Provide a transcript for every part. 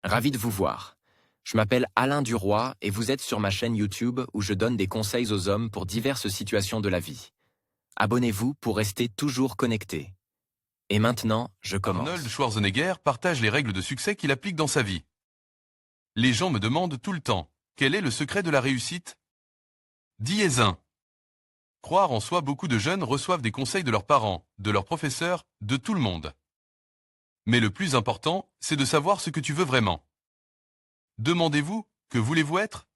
Ravi de vous voir. Je m'appelle Alain Duroy et vous êtes sur ma chaîne YouTube où je donne des conseils aux hommes pour diverses situations de la vie. Abonnez-vous pour rester toujours connecté. Et maintenant, je commence. Arnold Schwarzenegger partage les règles de succès qu'il applique dans sa vie. Les gens me demandent tout le temps, quel est le secret de la réussite? Dièse 1. Croire en soi. Beaucoup de jeunes reçoivent des conseils de leurs parents, de leurs professeurs, de tout le monde. Mais le plus important, c'est de savoir ce que tu veux vraiment. Demandez-vous, que voulez-vous être?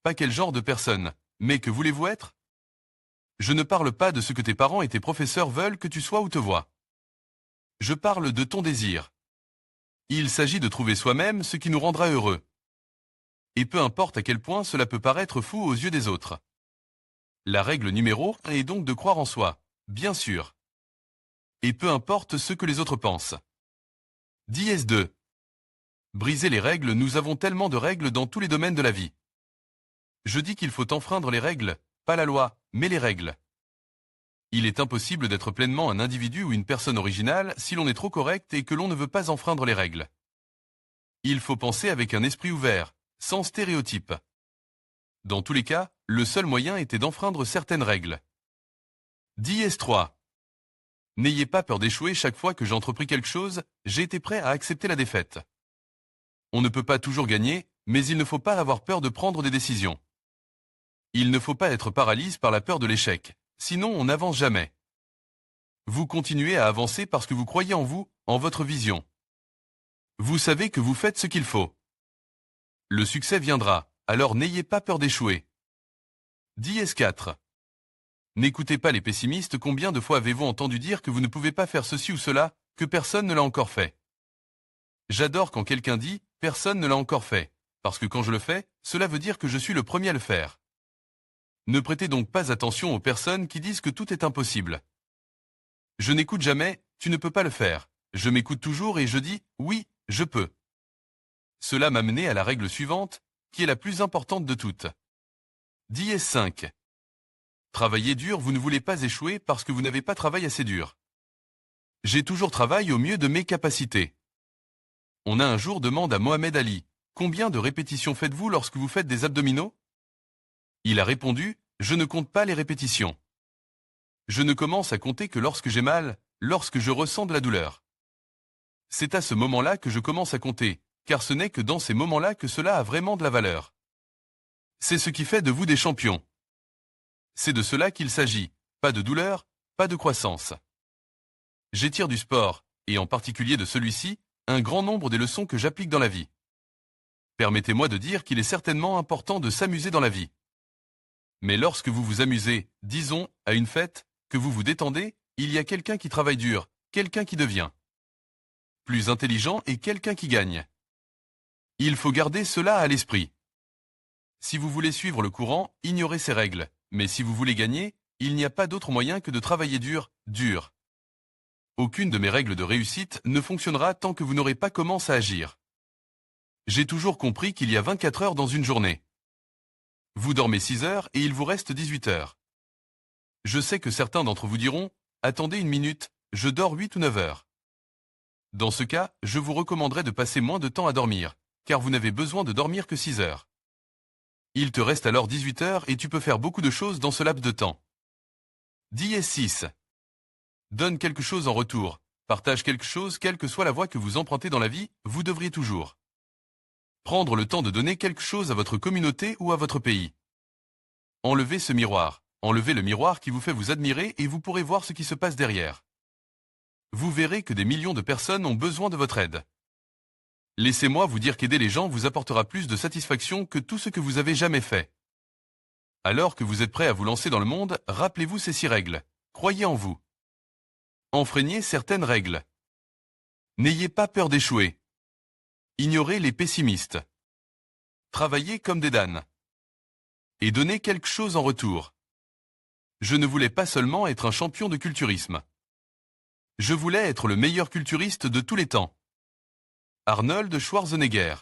Pas quel genre de personne, mais que voulez-vous être? Je ne parle pas de ce que tes parents et tes professeurs veulent que tu sois ou te vois. Je parle de ton désir. Il s'agit de trouver soi-même ce qui nous rendra heureux. Et peu importe à quel point cela peut paraître fou aux yeux des autres. La règle numéro 1 est donc de croire en soi, bien sûr. Et peu importe ce que les autres pensent. Dièse 2. Briser les règles. Nous avons tellement de règles dans tous les domaines de la vie. Je dis qu'il faut enfreindre les règles, pas la loi, mais les règles. Il est impossible d'être pleinement un individu ou une personne originale si l'on est trop correct et que l'on ne veut pas enfreindre les règles. Il faut penser avec un esprit ouvert, sans stéréotypes. Dans tous les cas, le seul moyen était d'enfreindre certaines règles. Dièse 3. N'ayez pas peur d'échouer. Chaque fois que j'ai entrepris quelque chose, j'ai été prêt à accepter la défaite. On ne peut pas toujours gagner, mais il ne faut pas avoir peur de prendre des décisions. Il ne faut pas être paralysé par la peur de l'échec, sinon on n'avance jamais. Vous continuez à avancer parce que vous croyez en vous, en votre vision. Vous savez que vous faites ce qu'il faut. Le succès viendra, alors n'ayez pas peur d'échouer. Dièse 4. N'écoutez pas les pessimistes. Combien de fois avez-vous entendu dire que vous ne pouvez pas faire ceci ou cela, que personne ne l'a encore fait? J'adore quand quelqu'un dit « personne ne l'a encore fait », parce que quand je le fais, cela veut dire que je suis le premier à le faire. Ne prêtez donc pas attention aux personnes qui disent que tout est impossible. Je n'écoute jamais « tu ne peux pas le faire ». Je m'écoute toujours et je dis « oui, je peux ». Cela m'a mené à la règle suivante, qui est la plus importante de toutes. Dièse 5. Travaillez dur. Vous ne voulez pas échouer parce que vous n'avez pas travaillé assez dur. J'ai toujours travaillé au mieux de mes capacités. On a un jour demandé à Mohamed Ali, combien de répétitions faites-vous lorsque vous faites des abdominaux? Il a répondu, je ne compte pas les répétitions. Je ne commence à compter que lorsque j'ai mal, lorsque je ressens de la douleur. C'est à ce moment-là que je commence à compter, car ce n'est que dans ces moments-là que cela a vraiment de la valeur. C'est ce qui fait de vous des champions. C'est de cela qu'il s'agit, pas de douleur, pas de croissance. J'étire du sport, et en particulier de celui-ci, un grand nombre des leçons que j'applique dans la vie. Permettez-moi de dire qu'il est certainement important de s'amuser dans la vie. Mais lorsque vous vous amusez, disons, à une fête, que vous vous détendez, il y a quelqu'un qui travaille dur, quelqu'un qui devient plus intelligent et quelqu'un qui gagne. Il faut garder cela à l'esprit. Si vous voulez suivre le courant, ignorez ces règles, mais si vous voulez gagner, il n'y a pas d'autre moyen que de travailler dur, dur. Aucune de mes règles de réussite ne fonctionnera tant que vous n'aurez pas commencé à agir. J'ai toujours compris qu'il y a 24 heures dans une journée. Vous dormez 6 heures et il vous reste 18 heures. Je sais que certains d'entre vous diront, attendez une minute, je dors 8 ou 9 heures. Dans ce cas, je vous recommanderais de passer moins de temps à dormir, car vous n'avez besoin de dormir que 6 heures. Il te reste alors 18 heures et tu peux faire beaucoup de choses dans ce laps de temps. Dièse 6. Donne quelque chose en retour, partage quelque chose, quelle que soit la voie que vous empruntez dans la vie, vous devriez toujours prendre le temps de donner quelque chose à votre communauté ou à votre pays. Enlevez ce miroir, enlevez le miroir qui vous fait vous admirer et vous pourrez voir ce qui se passe derrière. Vous verrez que des millions de personnes ont besoin de votre aide. Laissez-moi vous dire qu'aider les gens vous apportera plus de satisfaction que tout ce que vous avez jamais fait. Alors que vous êtes prêt à vous lancer dans le monde, rappelez-vous ces 6 règles. Croyez en vous. Enfreignez certaines règles. N'ayez pas peur d'échouer. Ignorez les pessimistes. Travaillez comme des damnes. Et donnez quelque chose en retour. Je ne voulais pas seulement être un champion de culturisme. Je voulais être le meilleur culturiste de tous les temps. Arnold Schwarzenegger.